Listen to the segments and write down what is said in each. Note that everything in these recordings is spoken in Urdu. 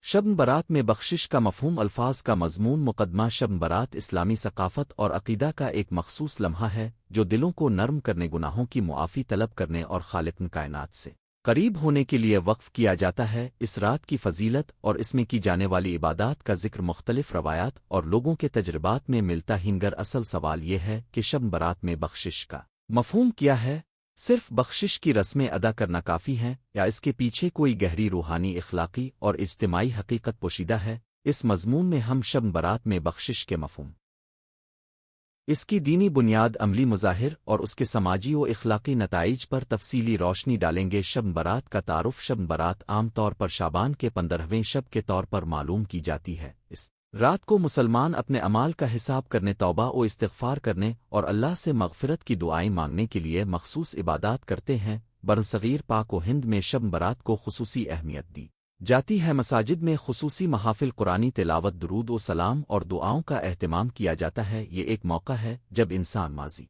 شب برات میں بخشش کا مفہوم الفاظ کا مضمون مقدمہ شب برات اسلامی ثقافت اور عقیدہ کا ایک مخصوص لمحہ ہے جو دلوں کو نرم کرنے گناہوں کی معافی طلب کرنے اور خالق کائنات سے قریب ہونے کے لیے وقف کیا جاتا ہے۔ اس رات کی فضیلت اور اس میں کی جانے والی عبادات کا ذکر مختلف روایات اور لوگوں کے تجربات میں ملتا ہے، مگر اصل سوال یہ ہے کہ شب برات میں بخشش کا مفہوم کیا ہے؟ صرف بخشش کی رسمیں ادا کرنا کافی ہیں یا اس کے پیچھے کوئی گہری روحانی، اخلاقی اور اجتماعی حقیقت پوشیدہ ہے؟ اس مضمون میں ہم شب برات میں بخشش کے مفہوم، اس کی دینی بنیاد، عملی مظاہر اور اس کے سماجی و اخلاقی نتائج پر تفصیلی روشنی ڈالیں گے۔ شب برات کا تعارف۔ شب برات عام طور پر شعبان کے 15ویں شب کے طور پر معلوم کی جاتی ہے۔ اس رات کو مسلمان اپنے اعمال کا حساب کرنے، توبہ و استغفار کرنے اور اللہ سے مغفرت کی دعائیں مانگنے کے لیے مخصوص عبادات کرتے ہیں۔ برصغیر پاک و ہند میں شب برات کو خصوصی اہمیت دی جاتی ہے۔ مساجد میں خصوصی محافل، قرآنی تلاوت، درود و سلام اور دعاؤں کا اہتمام کیا جاتا ہے۔ یہ ایک موقع ہے جب انسان ماضی،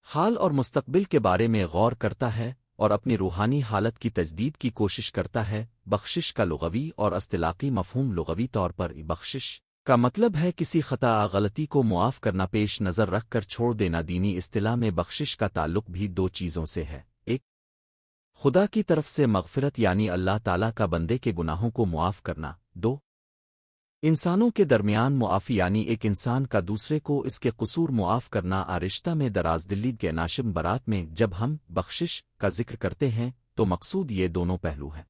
حال اور مستقبل کے بارے میں غور کرتا ہے اور اپنی روحانی حالت کی تجدید کی کوشش کرتا ہے۔ بخشش کا لغوی اور اصطلاحی مفہوم۔ لغوی طور پر بخشش کا مطلب ہے کسی خطا غلطی کو معاف کرنا، پیش نظر رکھ کر چھوڑ دینا۔ دینی اصطلاح میں بخشش کا تعلق بھی دو چیزوں سے ہے: ایک، خدا کی طرف سے مغفرت یعنی اللہ تعالیٰ کا بندے کے گناہوں کو معاف کرنا۔ دو، انسانوں کے درمیان معافی یعنی ایک انسان کا دوسرے کو اس کے قصور معاف کرنا۔ رشتہ میں دراز دلی کے ناشب برات میں جب ہم بخشش کا ذکر کرتے ہیں تو مقصود یہ دونوں پہلو ہیں: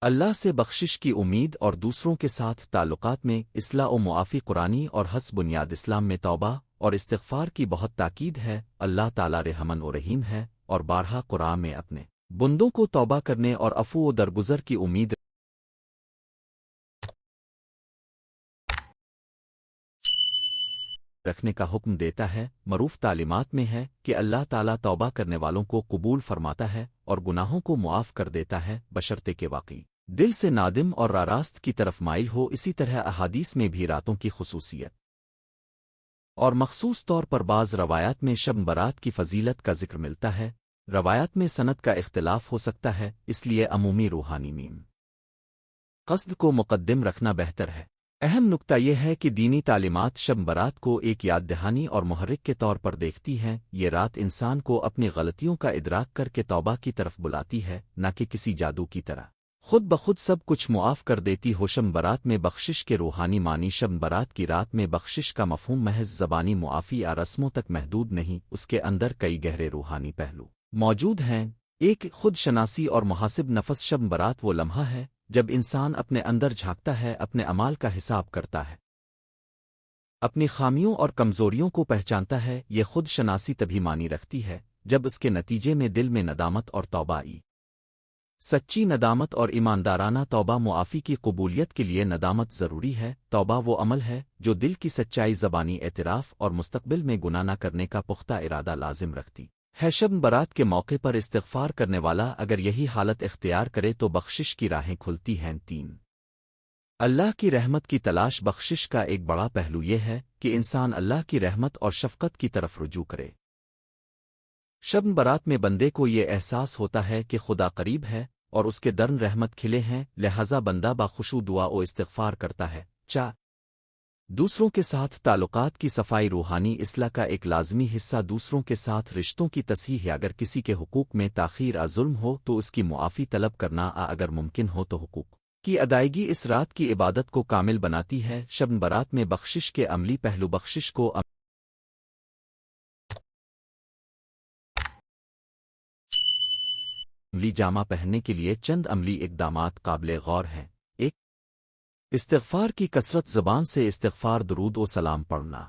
اللہ سے بخشش کی امید اور دوسروں کے ساتھ تعلقات میں اصلاح و معافی۔ قرآنی اور حدیث بنیاد اسلام میں توبہ اور استغفار کی بہت تاکید ہے۔ اللہ تعالیٰ رحمن و رحیم ہے اور بارہا قرآن میں اپنے بندوں کو توبہ کرنے اور عفو و درگزر کی امید رکھنے کا حکم دیتا ہے۔ معروف تعلیمات میں ہے کہ اللہ تعالیٰ توبہ کرنے والوں کو قبول فرماتا ہے اور گناہوں کو معاف کر دیتا ہے، بشرطے کہ واقعی دل سے نادم اور راست کی طرف مائل ہو۔ اسی طرح احادیث میں بھی راتوں کی خصوصیت اور مخصوص طور پر بعض روایات میں شب برات کی فضیلت کا ذکر ملتا ہے۔ روایات میں سند کا اختلاف ہو سکتا ہے، اس لیے عمومی روحانی قصد کو مقدم رکھنا بہتر ہے۔ اہم نکتہ یہ ہے کہ دینی تعلیمات شب برات کو ایک یاد دہانی اور محرک کے طور پر دیکھتی ہیں۔ یہ رات انسان کو اپنی غلطیوں کا ادراک کر کے توبہ کی طرف بلاتی ہے، نہ کہ کسی جادو کی طرح خود بخود سب کچھ معاف کر دیتی ہو۔ شب برات میں بخشش کے روحانی معنی۔ شب برات کی رات میں بخشش کا مفہوم محض زبانی معافی یا رسموں تک محدود نہیں، اس کے اندر کئی گہرے روحانی پہلو موجود ہیں۔ ایک، خود شناسی اور محاسب نفس۔ شب برات وہ لمحہ ہے جب انسان اپنے اندر جھانکتا ہے، اپنے اعمال کا حساب کرتا ہے، اپنی خامیوں اور کمزوریوں کو پہچانتا ہے۔ یہ خود شناسی تبھی معنی رکھتی ہے جب اس کے نتیجے میں دل میں ندامت اور توبہ آئی۔ سچی ندامت اور ایماندارانہ توبہ۔ معافی کی قبولیت کے لیے ندامت ضروری ہے۔ توبہ وہ عمل ہے جو دل کی سچائی، زبانی اعتراف اور مستقبل میں گناہ نہ کرنے کا پختہ ارادہ لازم رکھتی ہے۔ شب برات کے موقع پر استغفار کرنے والا اگر یہی حالت اختیار کرے تو بخشش کی راہیں کھلتی ہیں۔ تین، اللہ کی رحمت کی تلاش۔ بخشش کا ایک بڑا پہلو یہ ہے کہ انسان اللہ کی رحمت اور شفقت کی طرف رجوع کرے۔ شب برات میں بندے کو یہ احساس ہوتا ہے کہ خدا قریب ہے اور اس کے درن رحمت کھلے ہیں، لہذا بندہ باخشوع دعا و استغفار کرتا ہے۔ چار، دوسروں کے ساتھ تعلقات کی صفائی۔ روحانی اصلاح کا ایک لازمی حصہ دوسروں کے ساتھ رشتوں کی تصحیح ہے۔ اگر کسی کے حقوق میں تاخیر ظلم ہو تو اس کی معافی طلب کرنا اگر ممکن ہو تو حقوق کی ادائیگی اس رات کی عبادت کو کامل بناتی ہے۔ شب برات میں بخشش کے عملی پہلو۔ بخشش کو عملی جامہ پہننے کے لیے چند عملی اقدامات قابل غور ہیں۔ ایک، استغفار کی کثرت۔ زبان سے استغفار، درود و سلام پڑھنا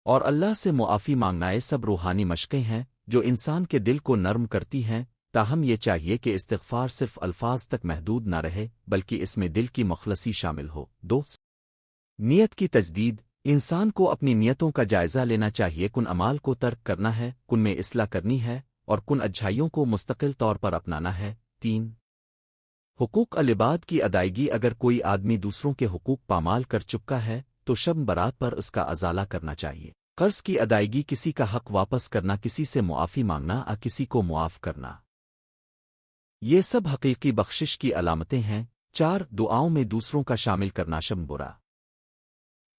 اور اللہ سے معافی مانگنا، یہ سب روحانی مشقیں ہیں جو انسان کے دل کو نرم کرتی ہیں۔ تاہم یہ چاہیے کہ استغفار صرف الفاظ تک محدود نہ رہے بلکہ اس میں دل کی مخلصی شامل ہو۔ دو، نیت کی تجدید۔ انسان کو اپنی نیتوں کا جائزہ لینا چاہیے، کن اعمال کو ترک کرنا ہے، کن میں اصلاح کرنی ہے اور کن اچھائیوں کو مستقل طور پر اپنانا ہے۔ 3 حقوق العباد کی ادائیگی۔ اگر کوئی آدمی دوسروں کے حقوق پامال کر چکا ہے تو شب برات پر اس کا ازالہ کرنا چاہیے۔ قرض کی ادائیگی، کسی کا حق واپس کرنا، کسی سے معافی مانگنا یا کسی کو معاف کرنا، یہ سب حقیقی بخشش کی علامتیں ہیں۔ 4 دعاؤں میں دوسروں کا شامل کرنا۔ شب برات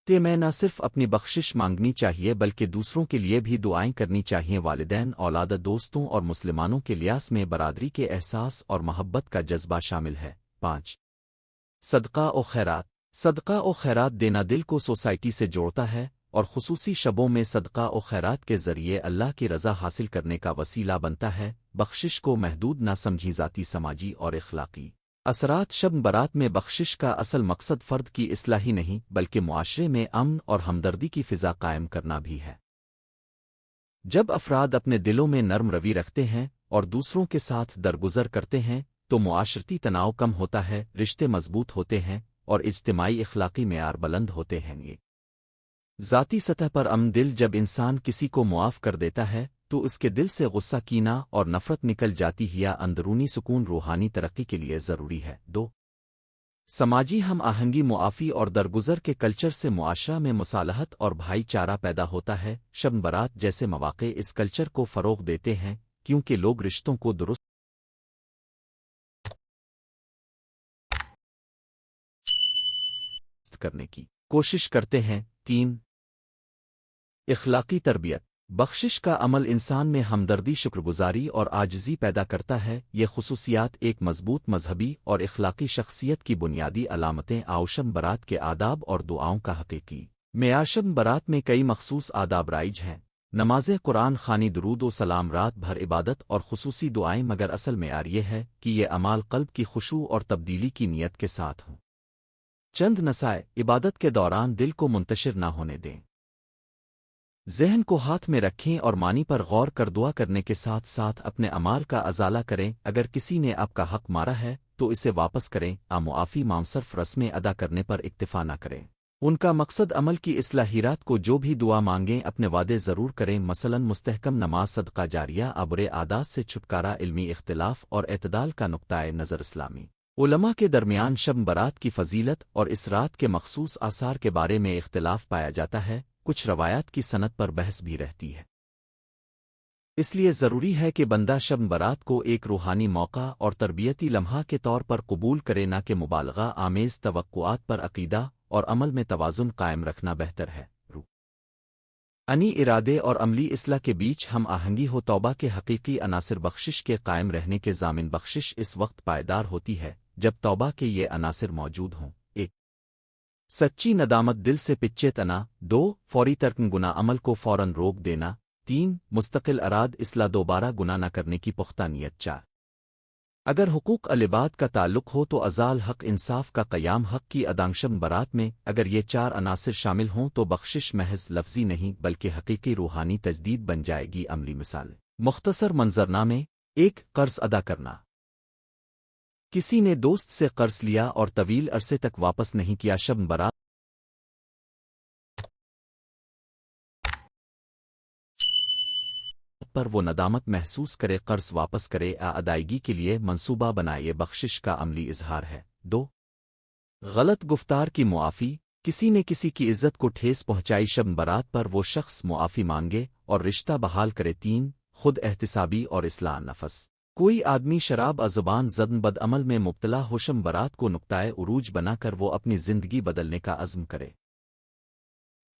میں نہ صرف اپنی بخشش مانگنی چاہیے بلکہ دوسروں کے لیے بھی دعائیں کرنی چاہیے۔ والدین، اولاد، دوستوں اور مسلمانوں کے لیاس میں برادری کے احساس اور محبت کا جذبہ شامل ہے۔ 5 صدقہ و خیرات۔ صدقہ و خیرات دینا دل کو سوسائٹی سے جوڑتا ہے اور خصوصی شبوں میں صدقہ و خیرات کے ذریعے اللہ کی رضا حاصل کرنے کا وسیلہ بنتا ہے۔ بخشش کو محدود نہ سمجھی، ذاتی، سماجی اور اخلاقی اثرات۔ شب برات میں بخشش کا اصل مقصد فرد کی اصلاح ہی نہیں بلکہ معاشرے میں امن اور ہمدردی کی فضا قائم کرنا بھی ہے۔ جب افراد اپنے دلوں میں نرم روی رکھتے ہیں اور دوسروں کے ساتھ درگزر کرتے ہیں تو معاشرتی تناؤ کم ہوتا ہے، رشتے مضبوط ہوتے ہیں اور اجتماعی اخلاقی معیار بلند ہوتے ہیں۔ یہ ذاتی سطح پر امن دل، جب انسان کسی کو معاف کر دیتا ہے تو اس کے دل سے غصہ، کینہ اور نفرت نکل جاتی ہے۔ یا اندرونی سکون روحانی ترقی کے لیے ضروری ہے۔ 2 سماجی ہم آہنگی۔ معافی اور درگزر کے کلچر سے معاشرہ میں مصالحت اور بھائی چارہ پیدا ہوتا ہے۔ شب برات جیسے مواقع اس کلچر کو فروغ دیتے ہیں کیونکہ لوگ رشتوں کو درست کرنے کی کوشش کرتے ہیں۔ 3 اخلاقی تربیت۔ بخشش کا عمل انسان میں ہمدردی، شکرگزاری اور عاجزی پیدا کرتا ہے۔ یہ خصوصیات ایک مضبوط مذہبی اور اخلاقی شخصیت کی بنیادی علامتیں۔ شب برات کے آداب اور دعاؤں کا حقیقی معیار۔ شب برات میں کئی مخصوص آداب رائج ہیں: نمازیں، قرآن خوانی، درود و سلام، رات بھر عبادت اور خصوصی دعائیں، مگر اصل معیار یہ ہے کہ یہ اعمال قلب کی خشوع اور تبدیلی کی نیت کے ساتھ ہوں۔ چند نصائح: عبادت کے دوران دل کو منتشر نہ ہونے دیں، ذہن کو ہاتھ میں رکھیں اور معنی پر غور کر دعا کرنے کے ساتھ ساتھ اپنے اعمال کا ازالہ کریں۔ اگر کسی نے آپ کا حق مارا ہے تو اسے واپس کریں۔ معافی مانگ صرف رسمیں ادا کرنے پر اکتفا نہ کریں، ان کا مقصد عمل کی اصلاحیات کو جو بھی دعا مانگیں اپنے وعدے ضرور کریں، مثلا مستحکم نماز، صدقہ جاریہ، برے عادات سے چھٹکارا، علمی اختلاف اور اعتدال کا نقطۂ نظر۔ اسلامی علماء کے درمیان شب برات کی فضیلت اور اس رات کے مخصوص آثار کے بارے میں اختلاف پایا جاتا ہے، کچھ روایات کی سند پر بحث بھی رہتی ہے۔ اس لیے ضروری ہے کہ بندہ شب برات کو ایک روحانی موقع اور تربیتی لمحہ کے طور پر قبول کرے، نہ کہ مبالغہ آمیز توقعات پر۔ عقیدہ اور عمل میں توازن قائم رکھنا بہتر ہے۔ روحانی ارادے اور عملی اصلاح کے بیچ ہم آہنگی ہو۔ توبہ کے حقیقی عناصر۔ بخشش کے قائم رہنے کے ضامن۔ بخشش اس وقت پائیدار ہوتی ہے جب توبہ کے یہ عناصر موجود ہوں: 1 سچی ندامت، دل سے پچھے تنا۔ 2 فوری ترک گناہ، عمل کو فوراً روک دینا۔ 3 مستقل اراد اصلاح، دوبارہ گناہ نہ کرنے کی پختہ نیت۔ 4 اگر حقوق العباد کا تعلق ہو تو ازال حق، انصاف کا قیام، حق کی ادائیگی۔ شب برات میں اگر یہ 4 عناصر شامل ہوں تو بخشش محض لفظی نہیں بلکہ حقیقی روحانی تجدید بن جائے گی۔ عملی مثال: مختصر منظرنامے۔ 1 قرض ادا کرنا۔ کسی نے دوست سے قرض لیا اور طویل عرصے تک واپس نہیں کیا۔ شب برات پر وہ ندامت محسوس کرے، قرض واپس کرے یا ادائیگی کے لیے منصوبہ بنائے، یہ بخشش کا عملی اظہار ہے۔ 2 غلط گفتار کی معافی۔ کسی نے کسی کی عزت کو ٹھیس پہنچائی، شب برات پر وہ شخص معافی مانگے اور رشتہ بحال کرے۔ 3 خود احتسابی اور اصلاح نفس۔ کوئی آدمی شراب زبان زدن بد عمل میں مبتلا ہو، شب برات کو نقطۂ عروج بنا کر وہ اپنی زندگی بدلنے کا عزم کرے۔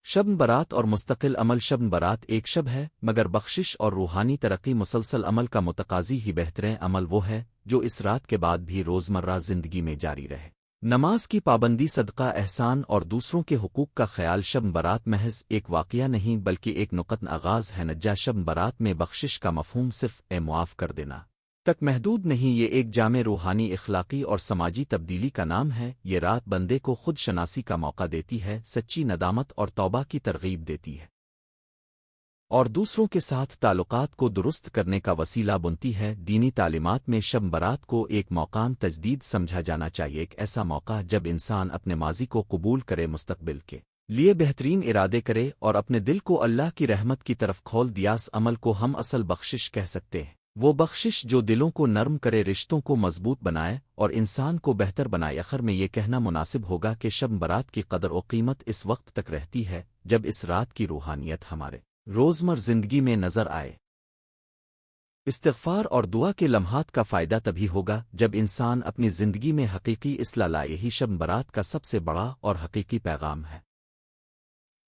شب برات اور مستقل عمل۔ شب برات ایک شب ہے مگر بخشش اور روحانی ترقی مسلسل عمل کا متقاضی ہی۔ بہترین عمل وہ ہے جو اس رات کے بعد بھی روزمرہ زندگی میں جاری رہے۔ نماز کی پابندی، صدقہ، احسان اور دوسروں کے حقوق کا خیال۔ شب برات محض ایک واقعہ نہیں بلکہ ایک نقطۂ آغاز ہے۔ نجا شب برات میں بخشش کا مفہوم صرف معاف کر دینا تک محدود نہیں، یہ ایک جامع روحانی، اخلاقی اور سماجی تبدیلی کا نام ہے۔ یہ رات بندے کو خود شناسی کا موقع دیتی ہے، سچی ندامت اور توبہ کی ترغیب دیتی ہے، اور دوسروں کے ساتھ تعلقات کو درست کرنے کا وسیلہ بنتی ہے۔ دینی تعلیمات میں شب برات کو ایک موقع تجدید سمجھا جانا چاہیے، ایک ایسا موقع جب انسان اپنے ماضی کو قبول کرے، مستقبل کے لیے بہترین ارادے کرے اور اپنے دل کو اللہ کی رحمت کی طرف کھول دیا۔ اس عمل کو ہم اصل بخشش کہہ سکتے ہیں۔ وہ بخشش جو دلوں کو نرم کرے، رشتوں کو مضبوط بنائے اور انسان کو بہتر بنائے۔ آخر میں یہ کہنا مناسب ہوگا کہ شب برات کی قدر و قیمت اس وقت تک رہتی ہے جب اس رات کی روحانیت ہمارے روزمرہ زندگی میں نظر آئے۔ استغفار اور دعا کے لمحات کا فائدہ تبھی ہوگا جب انسان اپنی زندگی میں حقیقی اصلاح لائے۔ یہی شب برات کا سب سے بڑا اور حقیقی پیغام ہے۔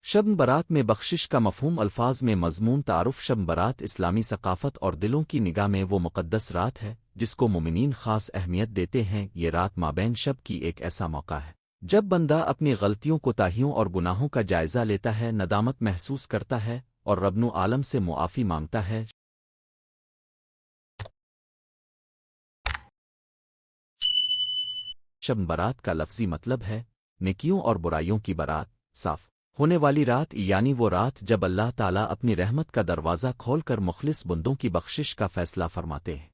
شب برات میں بخشش کا مفہوم الفاظ میں مضمون تعارف۔ شب برات اسلامی ثقافت اور دلوں کی نگاہ میں وہ مقدس رات ہے جس کو مومنین خاص اہمیت دیتے ہیں۔ یہ رات مابین شب کی ایک ایسا موقع ہے جب بندہ اپنی غلطیوں، کوتاہیوں اور گناہوں کا جائزہ لیتا ہے، ندامت محسوس کرتا ہے اور رب عالم سے معافی مانگتا ہے۔ شب برات کا لفظی مطلب ہے نیکیوں اور برائیوں کی برات، صاف ہونے والی رات، یعنی وہ رات جب اللہ تعالیٰ اپنی رحمت کا دروازہ کھول کر مخلص بندوں کی بخشش کا فیصلہ فرماتے ہیں۔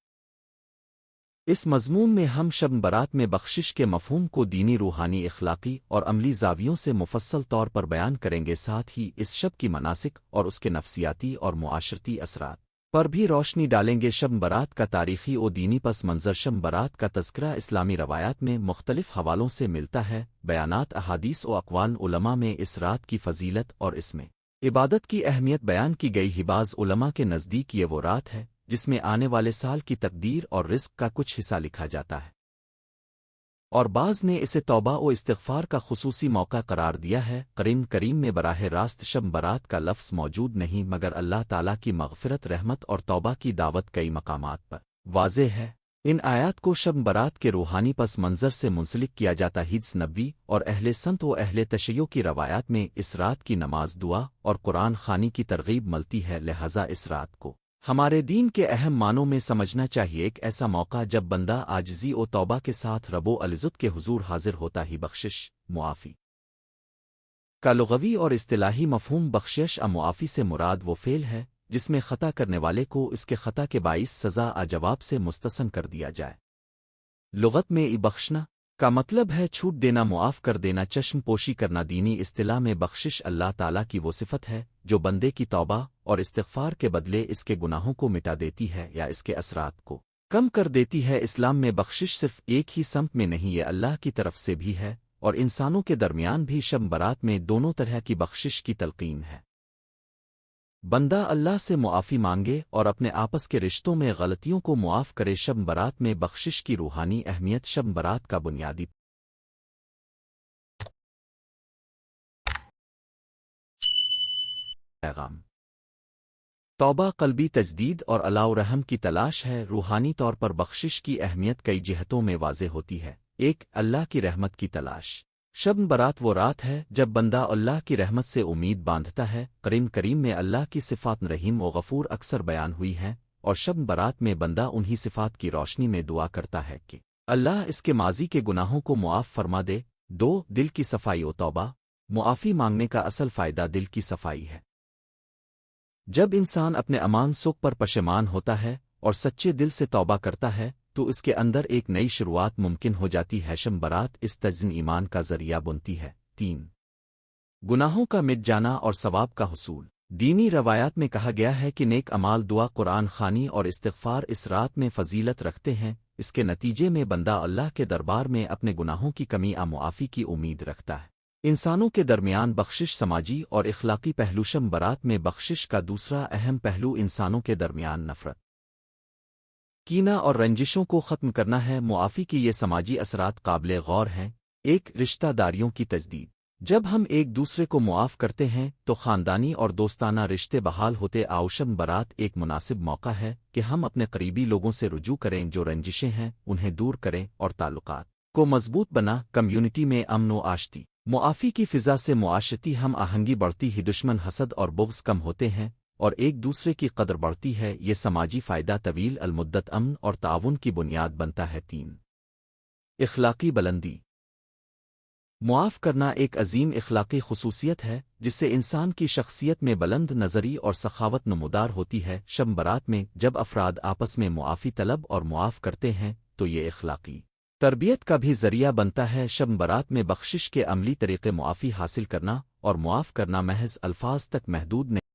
اس مضمون میں ہم شب برات میں بخشش کے مفہوم کو دینی، روحانی، اخلاقی اور عملی زاویوں سے مفصل طور پر بیان کریں گے، ساتھ ہی اس شب کی مناسک اور اس کے نفسیاتی اور معاشرتی اثرات پر بھی روشنی ڈالیں گے۔ شب برات کا تاریخی و دینی پس منظر۔ شب برات کا تذکرہ اسلامی روایات میں مختلف حوالوں سے ملتا ہے۔ بیانات، احادیث و اقوال علماء میں اس رات کی فضیلت اور اس میں عبادت کی اہمیت بیان کی گئی ہے۔ بعض علماء کے نزدیک یہ وہ رات ہے جس میں آنے والے سال کی تقدیر اور رزق کا کچھ حصہ لکھا جاتا ہے، اور بعض نے اسے توبہ و استغفار کا خصوصی موقع قرار دیا ہے۔ قرآن کریم میں براہ راست شب برات کا لفظ موجود نہیں، مگر اللہ تعالیٰ کی مغفرت، رحمت اور توبہ کی دعوت کئی مقامات پر واضح ہے۔ ان آیات کو شب برات کے روحانی پس منظر سے منسلک کیا جاتا ہے۔ حدیث نبوی اور اہل سنت و اہل تشیع کی روایات میں اس رات کی نماز، دعا اور قرآن خوانی کی ترغیب ملتی ہے، لہذا اس رات کو ہمارے دین کے اہم معنوں میں سمجھنا چاہیے۔ ایک ایسا موقع جب بندہ عاجزی و توبہ کے ساتھ رب العزت کے حضور حاضر ہوتا ہی۔ بخشش، معافی کا لغوی اور اصطلاحی مفہوم بخشش معافی سے مراد وہ فعل ہے جس میں خطا کرنے والے کو اس کے خطا کے باعث سزا جواب سے مستثن کر دیا جائے۔ لغت میں بخشنا کا مطلب ہے چھوٹ دینا، معاف کر دینا، چشم پوشی کرنا۔ دینی اصطلاح میں بخشش اللہ تعالیٰ کی وہ صفت ہے جو بندے کی توبہ اور استغفار کے بدلے اس کے گناہوں کو مٹا دیتی ہے یا اس کے اثرات کو کم کر دیتی ہے۔ اسلام میں بخشش صرف ایک ہی سمت میں نہیں، یہ اللہ کی طرف سے بھی ہے اور انسانوں کے درمیان بھی۔ شب برات میں دونوں طرح کی بخشش کی تلقین ہے۔ بندہ اللہ سے معافی مانگے اور اپنے آپس کے رشتوں میں غلطیوں کو معاف کرے۔ شب برات میں بخشش کی روحانی اہمیت۔ شب برات کا بنیادی پیغام توبہ، قلبی تجدید اور اللہ و رحم کی تلاش ہے۔ روحانی طور پر بخشش کی اہمیت کئی جہتوں میں واضح ہوتی ہے۔ ایک، اللہ کی رحمت کی تلاش۔ شب برات وہ رات ہے جب بندہ اللہ کی رحمت سے امید باندھتا ہے۔ قرآن کریم میں اللہ کی صفات رحیم و غفور اکثر بیان ہوئی ہیں، اور شب برات میں بندہ انہی صفات کی روشنی میں دعا کرتا ہے کہ اللہ اس کے ماضی کے گناہوں کو معاف فرما دے۔ دو، دل کی صفائی و توبہ۔ معافی مانگنے کا اصل فائدہ دل کی صفائی ہے۔ جب انسان اپنے امان سکھ پر پشیمان ہوتا ہے اور سچے دل سے توبہ کرتا ہے تو اس کے اندر ایک نئی شروعات ممکن ہو جاتی ہے۔ شب برات اس تجدید ایمان کا ذریعہ بنتی ہے۔ تین، گناہوں کا مٹ جانا اور ثواب کا حصول۔ دینی روایات میں کہا گیا ہے کہ نیک اعمال، دعا، قرآن خوانی اور استغفار اس رات میں فضیلت رکھتے ہیں۔ اس کے نتیجے میں بندہ اللہ کے دربار میں اپنے گناہوں کی کمی معافی کی امید رکھتا ہے۔ انسانوں کے درمیان بخشش، سماجی اور اخلاقی پہلو۔ شب برات میں بخشش کا دوسرا اہم پہلو انسانوں کے درمیان نفرت، کینہ اور رنجشوں کو ختم کرنا ہے۔ معافی کی یہ سماجی اثرات قابل غور ہیں۔ ایک، رشتہ داریوں کی تجدید۔ جب ہم ایک دوسرے کو معاف کرتے ہیں تو خاندانی اور دوستانہ رشتے بحال ہوتے۔ شب برات ایک مناسب موقع ہے کہ ہم اپنے قریبی لوگوں سے رجوع کریں، جو رنجشیں ہیں انہیں دور کریں اور تعلقات کو مضبوط بنا۔ کمیونٹی میں امن و آشتی، معافی کی فضا سے معاشرتی ہم آہنگی بڑھتی ہی، دشمن، حسد اور بغض کم ہوتے ہیں اور ایک دوسرے کی قدر بڑھتی ہے۔ یہ سماجی فائدہ طویل المدت امن اور تعاون کی بنیاد بنتا ہے۔ تین، اخلاقی بلندی۔ معاف کرنا ایک عظیم اخلاقی خصوصیت ہے جس سے انسان کی شخصیت میں بلند نظری اور سخاوت نمودار ہوتی ہے۔ شب برات میں جب افراد آپس میں معافی طلب اور معاف کرتے ہیں تو یہ اخلاقی تربیت کا بھی ذریعہ بنتا ہے۔ شب برات میں بخشش کے عملی طریقے، معافی حاصل کرنا اور معاف کرنا محض الفاظ تک محدود نہیں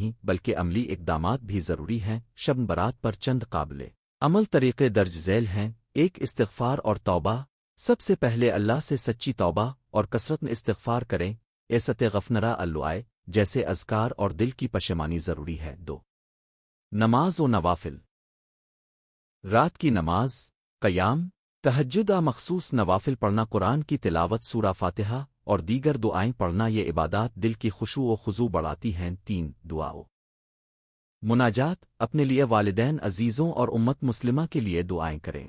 نہیں بلکہ عملی اقدامات بھی ضروری ہیں۔ شب برات پر چند قابل عمل طریقے درج ذیل ہیں۔ ایک استغفار اور توبہ۔ سب سے پہلے اللہ سے سچی توبہ اور کثرت میں استغفار کریں، ایست غفنرا اللعائے جیسے اذکار اور دل کی پشیمانی ضروری ہے۔ دو نماز و نوافل۔ رات کی نماز، قیام، تہجد مخصوص نوافل پڑھنا، قرآن کی تلاوت، سورہ فاتحہ اور دیگر دعائیں پڑھنا، یہ عبادات دل کی خشوع و خضوع بڑھاتی ہیں۔ تین دعا و مناجات۔ اپنے لیے، والدین، عزیزوں اور امت مسلمہ کے لیے دعائیں کریں۔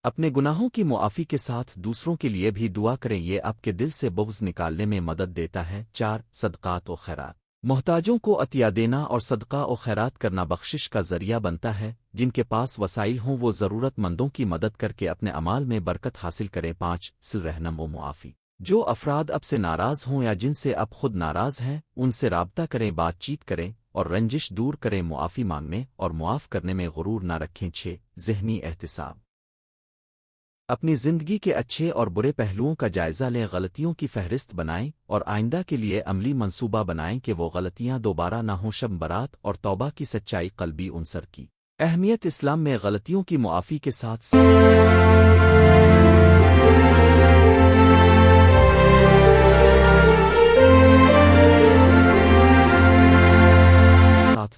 اپنے گناہوں کی معافی کے ساتھ دوسروں کے لیے بھی دعا کریں، یہ آپ کے دل سے بغض نکالنے میں مدد دیتا ہے۔ چار صدقات و خیرات۔ محتاجوں کو عطیہ دینا اور صدقہ و خیرات کرنا بخشش کا ذریعہ بنتا ہے۔ جن کے پاس وسائل ہوں وہ ضرورت مندوں کی مدد کر کے اپنے اعمال میں برکت حاصل کریں۔ پانچ صل رحم و معافی۔ جو افراد اب سے ناراض ہوں یا جن سے اب خود ناراض ہیں، ان سے رابطہ کریں، بات چیت کریں اور رنجش دور کریں۔ معافی مانگنے اور معاف کرنے میں غرور نہ رکھیں۔ چھ ذہنی احتساب۔ اپنی زندگی کے اچھے اور برے پہلوؤں کا جائزہ لیں، غلطیوں کی فہرست بنائیں اور آئندہ کے لیے عملی منصوبہ بنائیں کہ وہ غلطیاں دوبارہ نہ ہوں۔ شب برات اور توبہ کی سچائی، قلبی عنصر کی اہمیت۔ اسلام میں غلطیوں کی معافی کے ساتھ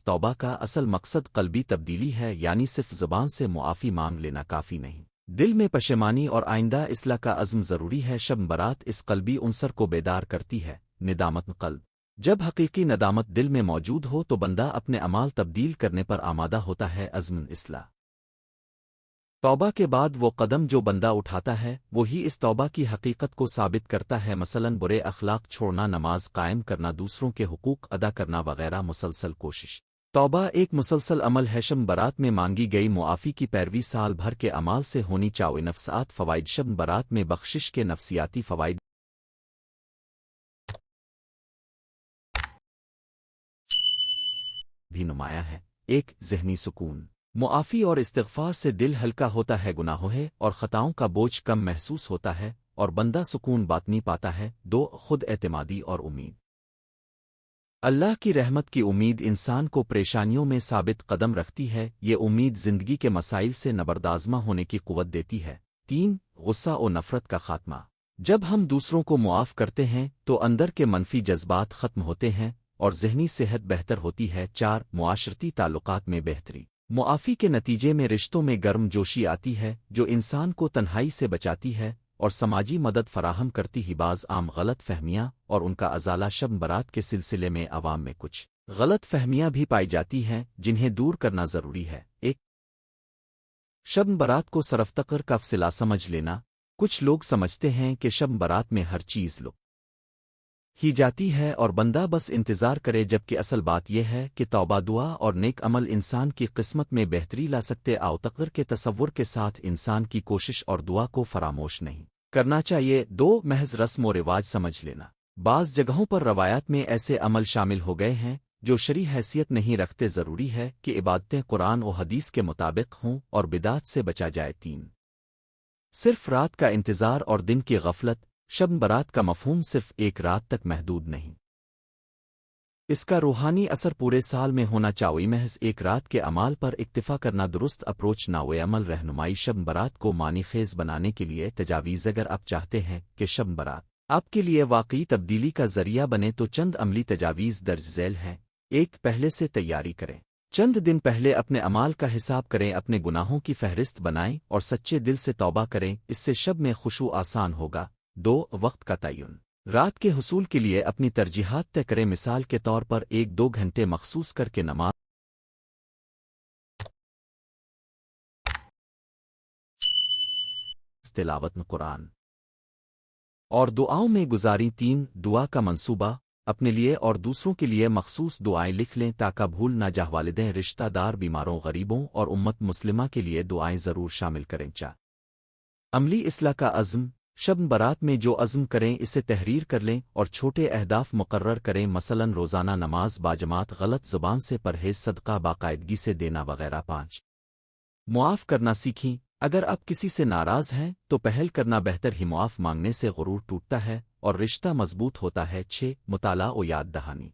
توبہ کا اصل مقصد قلبی تبدیلی ہے، یعنی صرف زبان سے معافی مانگ لینا کافی نہیں، دل میں پشیمانی اور آئندہ اصلاح کا عزم ضروری ہے۔ شب برات اس قلبی عنصر کو بیدار کرتی ہے۔ ندامت قلب۔ جب حقیقی ندامت دل میں موجود ہو تو بندہ اپنے اعمال تبدیل کرنے پر آمادہ ہوتا ہے۔ عزم اصلاح۔ توبہ کے بعد وہ قدم جو بندہ اٹھاتا ہے وہی اس توبہ کی حقیقت کو ثابت کرتا ہے، مثلاً برے اخلاق چھوڑنا، نماز قائم کرنا، دوسروں کے حقوق ادا کرنا وغیرہ۔ مسلسل کوشش۔ توبہ ایک مسلسل عمل ہے۔ شب برات میں مانگی گئی معافی کی پیروی سال بھر کے اعمال سے ہونی چاہیے۔ نفسیات فوائد۔ شب برات میں بخشش کے نفسیاتی فوائد بھی نمایاں ہے۔ ایک ذہنی سکون۔ معافی اور استغفار سے دل ہلکا ہوتا ہے، گناہوں اور خطاؤں کا بوجھ کم محسوس ہوتا ہے اور بندہ سکون باطنی پاتا ہے۔ دو خود اعتمادی اور امید۔ اللہ کی رحمت کی امید انسان کو پریشانیوں میں ثابت قدم رکھتی ہے، یہ امید زندگی کے مسائل سے نبردآزما ہونے کی قوت دیتی ہے۔ تین غصہ و نفرت کا خاتمہ۔ جب ہم دوسروں کو معاف کرتے ہیں تو اندر کے منفی جذبات ختم ہوتے ہیں اور ذہنی صحت بہتر ہوتی ہے۔ چار معاشرتی تعلقات میں بہتری۔ معافی کے نتیجے میں رشتوں میں گرم جوشی آتی ہے جو انسان کو تنہائی سے بچاتی ہے اور سماجی مدد فراہم کرتی ہی۔ بعض عام غلط فہمیاں اور ان کا ازالہ۔ شب برات کے سلسلے میں عوام میں کچھ غلط فہمیاں بھی پائی جاتی ہیں جنہیں دور کرنا ضروری ہے۔ ایک شب برات کو صرف تقریر کا وسیلہ سمجھ لینا۔ کچھ لوگ سمجھتے ہیں کہ شب برات میں ہر چیز لو ہی جاتی ہے اور بندہ بس انتظار کرے، جبکہ اصل بات یہ ہے کہ توبہ، دعا اور نیک عمل انسان کی قسمت میں بہتری لا سکتے۔ تقریر کے تصور کے ساتھ انسان کی کوشش اور دعا کو فراموش نہیں کرنا چاہیے۔ دو محض رسم و رواج سمجھ لینا۔ بعض جگہوں پر روایات میں ایسے عمل شامل ہو گئے ہیں جو شرعی حیثیت نہیں رکھتے۔ ضروری ہے کہ عبادتیں قرآن و حدیث کے مطابق ہوں اور بدعت سے بچا جائے۔ تین صرف رات کا انتظار اور دن کی غفلت۔ شب برات کا مفہوم صرف ایک رات تک محدود نہیں، اس کا روحانی اثر پورے سال میں ہونا چاہیے۔ محض ایک رات کے اعمال پر اکتفا کرنا درست اپروچ نہ ہوئے عمل رہنمائی۔ شب برات کو معنی خیز بنانے کے لیے تجاویز۔ اگر آپ چاہتے ہیں کہ شب برات آپ کے لیے واقعی تبدیلی کا ذریعہ بنے تو چند عملی تجاویز درج ذیل ہیں۔ ایک پہلے سے تیاری کریں۔ چند دن پہلے اپنے اعمال کا حساب کریں، اپنے گناہوں کی فہرست بنائیں اور سچے دل سے توبہ کریں، اس سے شب میں خشوع آسان ہوگا۔ دو وقت کا تعین۔ رات کے حصول کے لیے اپنی ترجیحات طے کریں، مثال کے طور پر 1-2 گھنٹے مخصوص کر کے نماز تلاوت قرآن اور دعاؤں میں گزاری۔ 3 دعا کا منصوبہ۔ اپنے لیے اور دوسروں کے لیے مخصوص دعائیں لکھ لیں تاکہ بھول نہ جائے۔ والدین، رشتہ دار، بیماروں، غریبوں اور امت مسلمہ کے لیے دعائیں ضرور شامل کریں۔ عملی اصلاح کا عزم۔ شب برات میں جو عزم کریں اسے تحریر کر لیں اور چھوٹے اہداف مقرر کریں، مثلاً روزانہ نماز باجماعت، غلط زبان سے پرہیز، صدقہ باقاعدگی سے دینا وغیرہ۔ 5 معاف کرنا سیکھیں۔ اگر آپ کسی سے ناراض ہیں تو پہل کرنا بہتر ہی، معاف مانگنے سے غرور ٹوٹتا ہے اور رشتہ مضبوط ہوتا ہے۔ 6 مطالعہ و یاد دہانی۔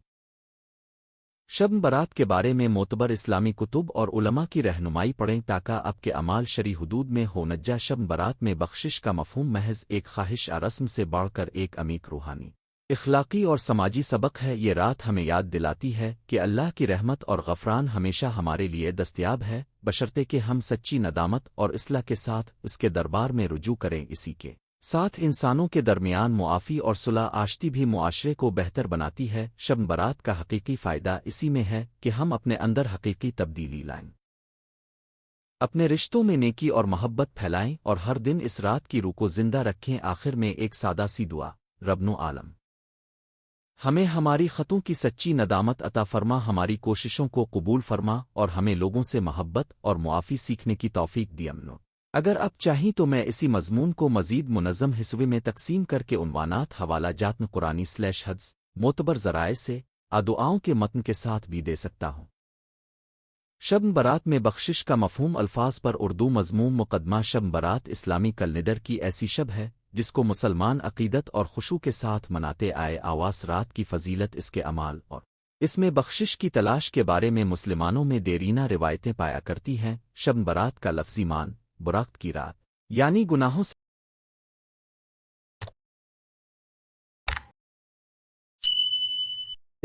شب برات کے بارے میں معتبر اسلامی کتب اور علماء کی رہنمائی پڑھیں تاکہ اب کے اعمال شرعی حدود میں ہو نجا شب برات میں بخشش کا مفہوم محض ایک خواہش رسم سے بڑھ کر ایک عمیق روحانی اخلاقی اور سماجی سبق ہے۔ یہ رات ہمیں یاد دلاتی ہے کہ اللہ کی رحمت اور غفران ہمیشہ ہمارے لیے دستیاب ہے، بشرطے کہ ہم سچی ندامت اور اصلاح کے ساتھ اس کے دربار میں رجوع کریں۔ اسی کے ساتھ انسانوں کے درمیان معافی اور صلح آشتی بھی معاشرے کو بہتر بناتی ہے۔ شب برات کا حقیقی فائدہ اسی میں ہے کہ ہم اپنے اندر حقیقی تبدیلی لائیں، اپنے رشتوں میں نیکی اور محبت پھیلائیں اور ہر دن اس رات کی روح کو زندہ رکھیں۔ آخر میں ایک سادہ سی دعا: ربنا عالم، ہمیں ہماری خطوں کی سچی ندامت عطا فرما، ہماری کوششوں کو قبول فرما اور ہمیں لوگوں سے محبت اور معافی سیکھنے کی توفیق دی۔ امن۔ اگر آپ چاہیں تو میں اسی مضمون کو مزید منظم حصے میں تقسیم کر کے عنوانات، حوالہ جات قرآنی/حدیث، معتبر ذرائع سے دعاؤں کے متن کے ساتھ بھی دے سکتا ہوں۔ شب برات میں بخشش کا مفہوم الفاظ پر اردو مضمون مقدمہ۔ شب برات اسلامی کیلنڈر کی ایسی شب ہے جس کو مسلمان عقیدت اور خشوع کے ساتھ مناتے آئے۔ آواس رات کی فضیلت، اس کے اعمال اور اس میں بخشش کی تلاش کے بارے میں مسلمانوں میں دیرینہ روایتیں پایا کرتی ہیں۔ شب برات کا لفظی مان برات کی رات یعنی گناہوں سے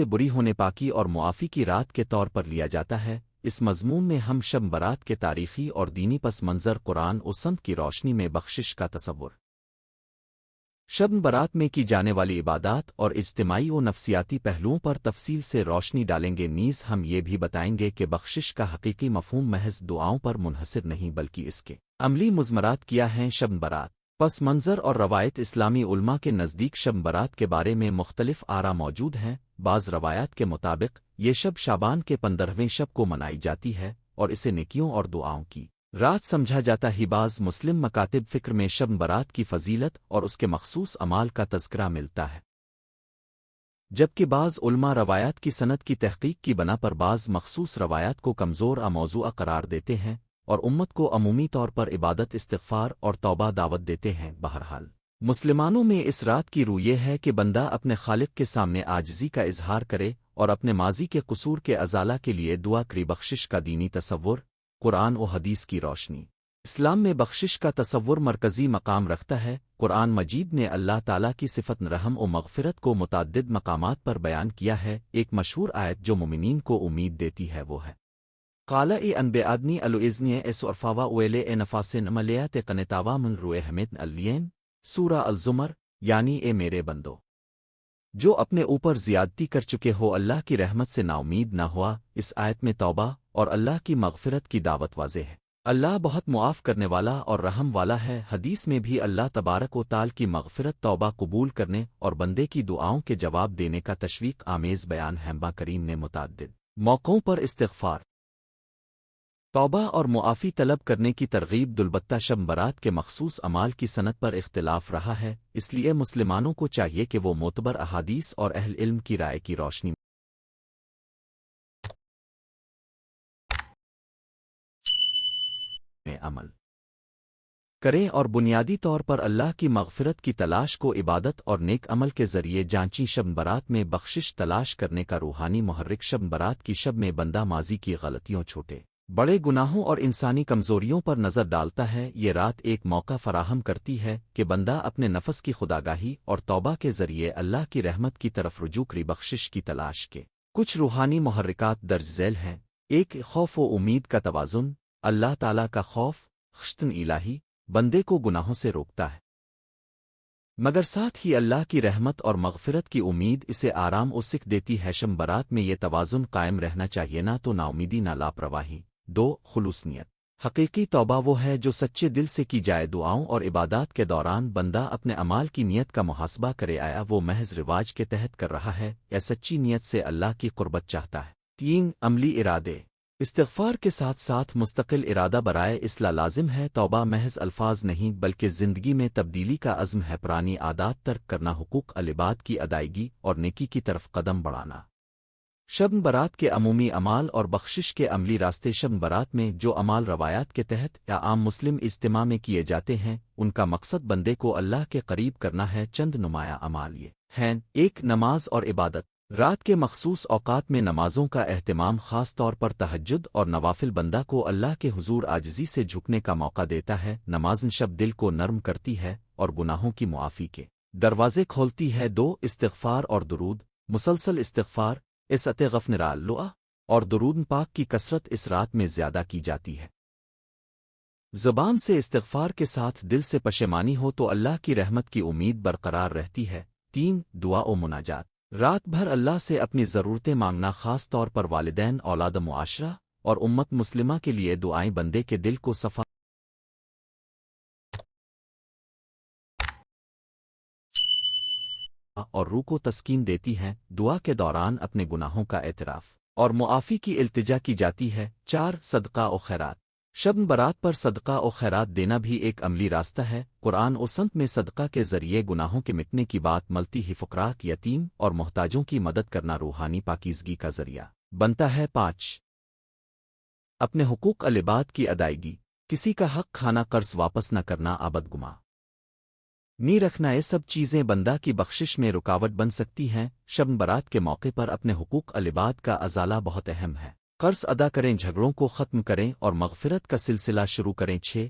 بری ہونے پاکی اور معافی کی رات کے طور پر لیا جاتا ہے۔ اس مضمون میں ہم شب برات کے تاریخی اور دینی پس منظر، قرآن و سنت کی روشنی میں بخشش کا تصور، شب برات میں کی جانے والی عبادات اور اجتماعی و نفسیاتی پہلوؤں پر تفصیل سے روشنی ڈالیں گے۔ نیز ہم یہ بھی بتائیں گے کہ بخشش کا حقیقی مفہوم محض دعاؤں پر منحصر نہیں بلکہ اس کے عملی مضمرات کیا ہیں۔ شب برات پس منظر اور روایت، اسلامی علماء کے نزدیک شب برات کے بارے میں مختلف آراء موجود ہیں۔ بعض روایات کے مطابق یہ شب شعبان کے 15ویں شب کو منائی جاتی ہے اور اسے نیکیوں اور دعاؤں کی رات سمجھا جاتا ہی۔ بعض مسلم مکاتب فکر میں شب برات کی فضیلت اور اس کے مخصوص اعمال کا تذکرہ ملتا ہے، جبکہ بعض علماء روایات کی سند کی تحقیق کی بنا پر بعض مخصوص روایات کو کمزور موضوع قرار دیتے ہیں اور امت کو عمومی طور پر عبادت، استغفار اور توبہ دعوت دیتے ہیں۔ بہرحال مسلمانوں میں اس رات کی روح یہ ہے کہ بندہ اپنے خالق کے سامنے عاجزی کا اظہار کرے اور اپنے ماضی کے قصور کے ازالہ کے لیے دعا کرے۔ بخشش کا دینی تصور، قرآن و حدیث کی روشنی، اسلام میں بخشش کا تصور مرکزی مقام رکھتا ہے۔ قرآن مجید نے اللہ تعالیٰ کی صفت رحم و مغفرت کو متعدد مقامات پر بیان کیا ہے۔ ایک مشہور آیت جو مومنین کو امید دیتی ہے وہ ہے: قال ای انبیادنی الوزنی اس عرفاوا اویلے اے نفاسن عملیات قنتاوا من روئے حمید الین، سورہ الزمر، یعنی اے میرے بندو جو اپنے اوپر زیادتی کر چکے ہو، اللہ کی رحمت سے نا امید نہ ہوا۔ اس آیت میں توبہ اور اللہ کی مغفرت کی دعوت واضح ہے۔ اللہ بہت معاف کرنے والا اور رحم والا ہے۔ حدیث میں بھی اللہ تبارک و تعالی کی مغفرت، توبہ قبول کرنے اور بندے کی دعاؤں کے جواب دینے کا تشویق آمیز بیان ہے۔ ماں کریم نے متعدد موقعوں پر استغفار، توبہ اور معافی طلب کرنے کی ترغیب البتہ شب برات کے مخصوص اعمال کی سند پر اختلاف رہا ہے، اس لیے مسلمانوں کو چاہیے کہ وہ معتبر احادیث اور اہل علم کی رائے کی روشنی میں عمل کریں اور بنیادی طور پر اللہ کی مغفرت کی تلاش کو عبادت اور نیک عمل کے ذریعے جانچیں۔ شب برات میں بخشش تلاش کرنے کا روحانی محرک، شب برات کی شب میں بندہ ماضی کی غلطیوں، چھوٹے بڑے گناہوں اور انسانی کمزوریوں پر نظر ڈالتا ہے۔ یہ رات ایک موقع فراہم کرتی ہے کہ بندہ اپنے نفس کی خودآگاہی اور توبہ کے ذریعے اللہ کی رحمت کی طرف رجوع کرے۔ بخشش کی تلاش کے کچھ روحانی محرکات درج ذیل ہیں: ایک، خوف و امید کا توازن۔ اللہ تعالیٰ کا خوف، خشتن الہی، بندے کو گناہوں سے روکتا ہے، مگر ساتھ ہی اللہ کی رحمت اور مغفرت کی امید اسے آرام و سکھ دیتی ہے۔ شب برات میں یہ توازن قائم رہنا چاہیے، نہ تو نا امیدی نہ لاپرواہی۔ دو، خلوص نیت۔ حقیقی توبہ وہ ہے جو سچے دل سے کی جائے۔ دعاؤں اور عبادات کے دوران بندہ اپنے اعمال کی نیت کا محاسبہ کرے، آیا وہ محض رواج کے تحت کر رہا ہے یا سچی نیت سے اللہ کی قربت چاہتا ہے۔ تین، عملی ارادے۔ استغفار کے ساتھ ساتھ مستقل ارادہ برائے اصلاح لازم ہے۔ توبہ محض الفاظ نہیں بلکہ زندگی میں تبدیلی کا عزم ہے۔ پرانی عادات ترک کرنا، حقوق العباد کی ادائیگی اور نیکی کی طرف قدم بڑھانا۔ شب برات کے عمومی اعمال اور بخشش کے عملی راستے۔ شب برات میں جو اعمال روایات کے تحت یا عام مسلم اجتماع میں کیے جاتے ہیں، ان کا مقصد بندے کو اللہ کے قریب کرنا ہے۔ چند نمایاں اعمال یہ ہیں: ایک، نماز اور عبادت۔ رات کے مخصوص اوقات میں نمازوں کا اہتمام خاص طور پر تہجد اور نوافل بندہ کو اللہ کے حضور عاجزی سے جھکنے کا موقع دیتا ہے۔ نماز شب دل کو نرم کرتی ہے اور گناہوں کی معافی کے دروازے کھولتی ہے۔ 2 استغفار اور درود۔ مسلسل استغفار اس غفنرا اللہ اور درود پاک کی کثرت اس رات میں زیادہ کی جاتی ہے۔ زبان سے استغفار کے ساتھ دل سے پشیمانی ہو تو اللہ کی رحمت کی امید برقرار رہتی ہے۔ 3 دعا و مناجات۔ رات بھر اللہ سے اپنی ضرورتیں مانگنا، خاص طور پر والدین، اولاد، معاشرہ اور امت مسلمہ کے لیے دعائیں بندے کے دل کو صفا اور روح کو تسکین دیتی ہیں۔ دعا کے دوران اپنے گناہوں کا اعتراف اور معافی کی التجا کی جاتی ہے۔ 4 صدقہ و خیرات۔ شب برات پر صدقہ و خیرات دینا بھی ایک عملی راستہ ہے۔ قرآن و سنت میں صدقہ کے ذریعے گناہوں کے مٹنے کی بات ملتی ہی فقراء، یتیم اور محتاجوں کی مدد کرنا روحانی پاکیزگی کا ذریعہ بنتا ہے۔ 5 اپنے حقوق العباد کی ادائیگی۔ کسی کا حق کھانا، قرض واپس نہ کرنا، آبد گما نہیں رکھنا، یہ سب چیزیں بندہ کی بخشش میں رکاوٹ بن سکتی ہیں۔ شب برات کے موقع پر اپنے حقوق العباد کا ازالہ بہت اہم ہے۔ قرض ادا کریں، جھگڑوں کو ختم کریں اور مغفرت کا سلسلہ شروع کریں۔ 6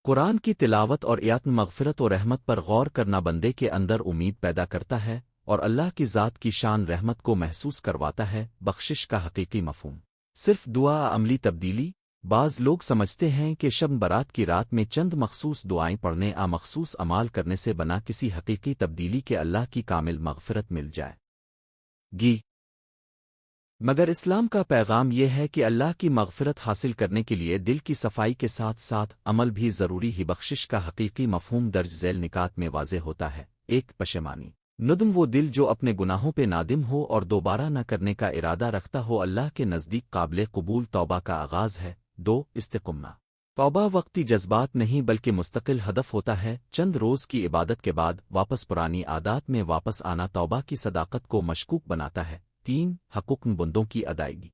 قرآن کی تلاوت اور یاتن مغفرت و رحمت پر غور کرنا بندے کے اندر امید پیدا کرتا ہے اور اللہ کی ذات کی شان رحمت کو محسوس کرواتا ہے۔ بخشش کا حقیقی مفہوم صرف دعا عملی تبدیلی۔ بعض لوگ سمجھتے ہیں کہ شب برات کی رات میں چند مخصوص دعائیں پڑھنے، مخصوص عمال کرنے سے بنا کسی حقیقی تبدیلی کے اللہ کی کامل مغفرت مل جائے گی، مگر اسلام کا پیغام یہ ہے کہ اللہ کی مغفرت حاصل کرنے کے لیے دل کی صفائی کے ساتھ ساتھ عمل بھی ضروری ہی۔ بخشش کا حقیقی مفہوم درج ذیل نکات میں واضح ہوتا ہے۔ 1 پشیمانی۔ ندم وہ دل جو اپنے گناہوں پہ نادم ہو اور دوبارہ نہ کرنے کا ارادہ رکھتا ہو، اللہ کے نزدیک قابل قبول توبہ کا آغاز ہے۔ 2 استقامہ۔ توبہ وقتی جذبات نہیں بلکہ مستقل ہدف ہوتا ہے۔ چند روز کی عبادت کے بعد واپس پرانی عادات میں واپس آنا توبہ کی صداقت کو مشکوک بناتا ہے۔ 3 حقوق بندوں کی ادائیگی۔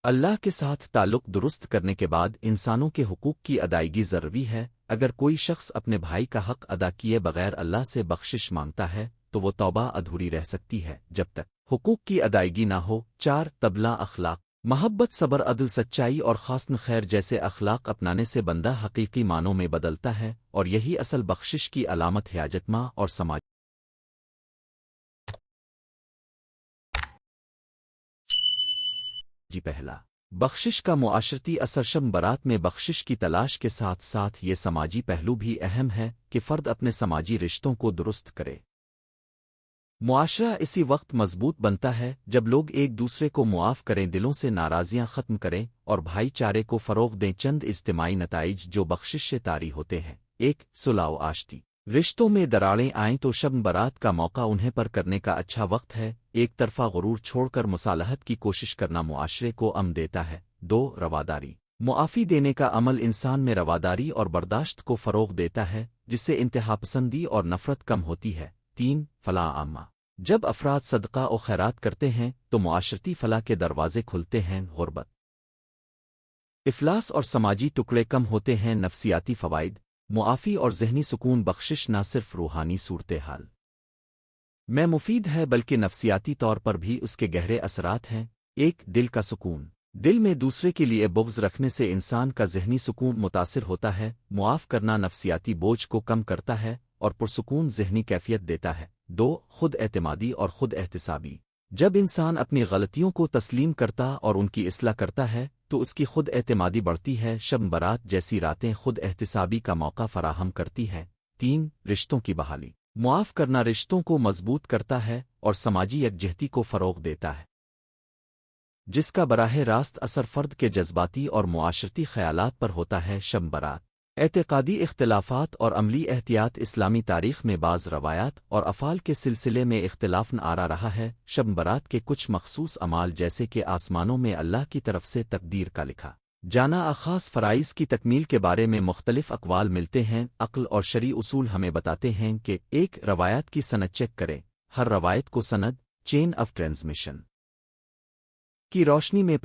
اللہ کے ساتھ تعلق درست کرنے کے بعد انسانوں کے حقوق کی ادائیگی ضروری ہے۔ اگر کوئی شخص اپنے بھائی کا حق ادا کیے بغیر اللہ سے بخشش مانگتا ہے تو وہ توبہ ادھوری رہ سکتی ہے جب تک حقوق کی ادائیگی نہ ہو۔ 4 تبلیغ اخلاق۔ محبت، صبر، عدل، سچائی اور خاصن خیر جیسے اخلاق اپنانے سے بندہ حقیقی معنوں میں بدلتا ہے اور یہی اصل بخشش کی علامت ہے۔ حاجتماں اور سماج پہلا بخشش کا معاشرتی اثر۔ شب برات میں بخشش کی تلاش کے ساتھ ساتھ یہ سماجی پہلو بھی اہم ہے کہ فرد اپنے سماجی رشتوں کو درست کرے۔ معاشرہ اسی وقت مضبوط بنتا ہے جب لوگ ایک دوسرے کو معاف کریں، دلوں سے ناراضیاں ختم کریں اور بھائی چارے کو فروغ دیں۔ چند اجتماعی نتائج جو بخشش سے طاری ہوتے ہیں۔ 1 صلح و آشتی۔ رشتوں میں دراڑیں آئیں تو شب برات کا موقع انہیں پر کرنے کا اچھا وقت ہے۔ ایک طرفہ غرور چھوڑ کر مصالحت کی کوشش کرنا معاشرے کو امن دیتا ہے۔ 2 رواداری۔ معافی دینے کا عمل انسان میں رواداری اور برداشت کو فروغ دیتا ہے جس سے انتہا پسندی اور نفرت کم ہوتی ہے۔ 3 فلاح عامہ۔ جب افراد صدقہ و خیرات کرتے ہیں تو معاشرتی فلاح کے دروازے کھلتے ہیں، غربت، افلاس اور سماجی ٹکڑے کم ہوتے ہیں۔ نفسیاتی فوائد، معافی اور ذہنی سکون۔ بخشش نہ صرف روحانی صورتحال میں مفید ہے بلکہ نفسیاتی طور پر بھی اس کے گہرے اثرات ہیں۔ 1 دل کا سکون۔ دل میں دوسرے کے لیے بغض رکھنے سے انسان کا ذہنی سکون متاثر ہوتا ہے۔ معاف کرنا نفسیاتی بوجھ کو کم کرتا ہے اور پرسکون ذہنی کیفیت دیتا ہے۔ 2 خود اعتمادی اور خود احتسابی۔ جب انسان اپنی غلطیوں کو تسلیم کرتا اور ان کی اصلاح کرتا ہے تو اس کی خود اعتمادی بڑھتی ہے۔ شب برات جیسی راتیں خود احتسابی کا موقع فراہم کرتی ہیں۔ 3 رشتوں کی بحالی۔ معاف کرنا رشتوں کو مضبوط کرتا ہے اور سماجی یکجہتی کو فروغ دیتا ہے، جس کا براہ راست اثر فرد کے جذباتی اور معاشرتی خیالات پر ہوتا ہے۔ شب برات اعتقادی اختلافات اور عملی احتیاط۔ اسلامی تاریخ میں بعض روایات اور افعال کے سلسلے میں اختلاف آ رہا ہے۔ شب برات کے کچھ مخصوص اعمال جیسے کہ آسمانوں میں اللہ کی طرف سے تقدیر کا لکھا جانا، خاص فرائض کی تکمیل کے بارے میں مختلف اقوال ملتے ہیں۔ عقل اور شرعی اصول ہمیں بتاتے ہیں کہ 1 روایات کی سند چیک کریں۔ ہر روایت کو سند چین آف ٹرانسمیشن کی روشنی میں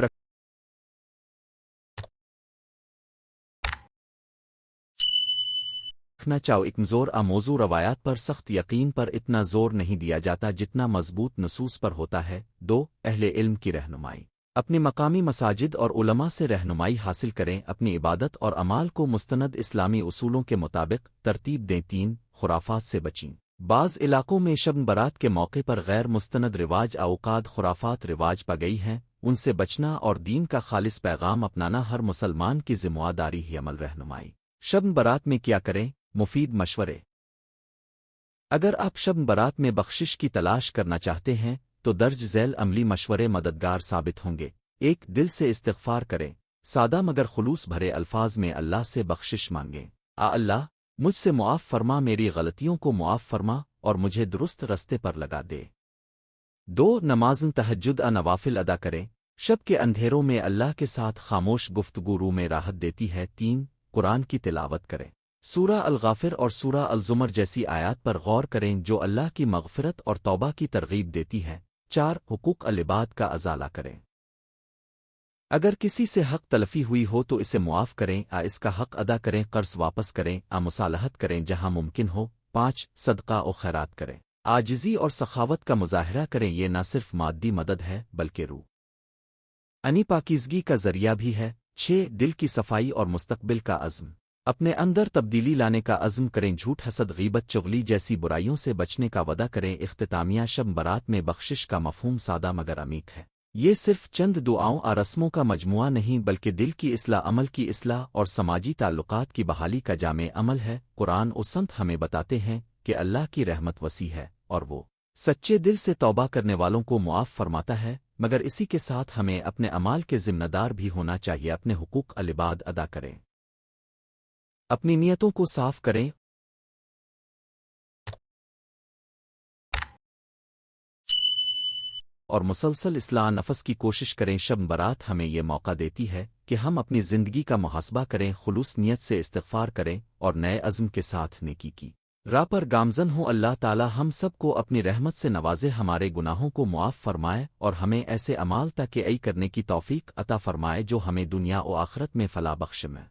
رکھنا چاہو ایک کمزور موضوع روایات پر سخت یقین پر اتنا زور نہیں دیا جاتا جتنا مضبوط نصوص پر ہوتا ہے۔ 2 اہل علم کی رہنمائی اپنی مقامی مساجد اور علماء سے رہنمائی حاصل کریں، اپنی عبادت اور اعمال کو مستند اسلامی اصولوں کے مطابق ترتیب دیں۔ 3 خرافات سے بچیں، بعض علاقوں میں شب برات کے موقع پر غیر مستند رواج اوقات خرافات رواج پا گئی ہیں، ان سے بچنا اور دین کا خالص پیغام اپنانا ہر مسلمان کی ذمہ داری ہے۔ عمل رہنمائی شب برات میں کیا کریں؟ مفید مشورے۔ اگر آپ شب برات میں بخشش کی تلاش کرنا چاہتے ہیں تو درج ذیل عملی مشورے مددگار ثابت ہوں گے۔ 1 دل سے استغفار کریں، سادہ مگر خلوص بھرے الفاظ میں اللہ سے بخشش مانگیں۔ اللہ مجھ سے معاف فرما، میری غلطیوں کو معاف فرما اور مجھے درست رستے پر لگا دے۔ 2 نمازن تہجد نوافل ادا کریں، شب کے اندھیروں میں اللہ کے ساتھ خاموش گفتگو روح میں راحت دیتی ہے۔ 3 قرآن کی تلاوت کریں، سورہ الغافر اور سورہ الزمر جیسی آیات پر غور کریں جو اللہ کی مغفرت اور توبہ کی ترغیب دیتی ہے۔ 4 حقوق العباد کا ازالہ کریں، اگر کسی سے حق تلفی ہوئی ہو تو اسے معاف کریں، اس کا حق ادا کریں، قرض واپس کریں، مصالحت کریں جہاں ممکن ہو۔ 5 صدقہ و خیرات کریں، عاجزی اور سخاوت کا مظاہرہ کریں، یہ نہ صرف مادی مدد ہے بلکہ روح پاکیزگی کا ذریعہ بھی ہے۔ 6 دل کی صفائی اور مستقبل کا عزم، اپنے اندر تبدیلی لانے کا عزم کریں، جھوٹ حسد غیبت چغلی جیسی برائیوں سے بچنے کا وعدہ کریں۔ اختتامیہ شب برات میں بخشش کا مفہوم سادہ مگر عمیق ہے، یہ صرف چند دعاؤں اور رسموں کا مجموعہ نہیں بلکہ دل کی اصلاح، عمل کی اصلاح اور سماجی تعلقات کی بحالی کا جامع عمل ہے۔ قرآن و سنت ہمیں بتاتے ہیں کہ اللہ کی رحمت وسیع ہے اور وہ سچے دل سے توبہ کرنے والوں کو معاف فرماتا ہے، مگر اسی کے ساتھ ہمیں اپنے اعمال کے ذمہ دار بھی ہونا چاہیے، اپنے حقوق العباد ادا کریں، اپنی نیتوں کو صاف کریں اور مسلسل اصلاح نفس کی کوشش کریں۔ شب برات ہمیں یہ موقع دیتی ہے کہ ہم اپنی زندگی کا محاسبہ کریں، خلوص نیت سے استغفار کریں اور نئے عزم کے ساتھ نیکی کی راہ پر گامزن ہوں۔ اللہ تعالی ہم سب کو اپنی رحمت سے نوازے، ہمارے گناہوں کو معاف فرمائے اور ہمیں ایسے اعمال تک کرنے کی توفیق عطا فرمائے جو ہمیں دنیا و آخرت میں فلاح بخش میں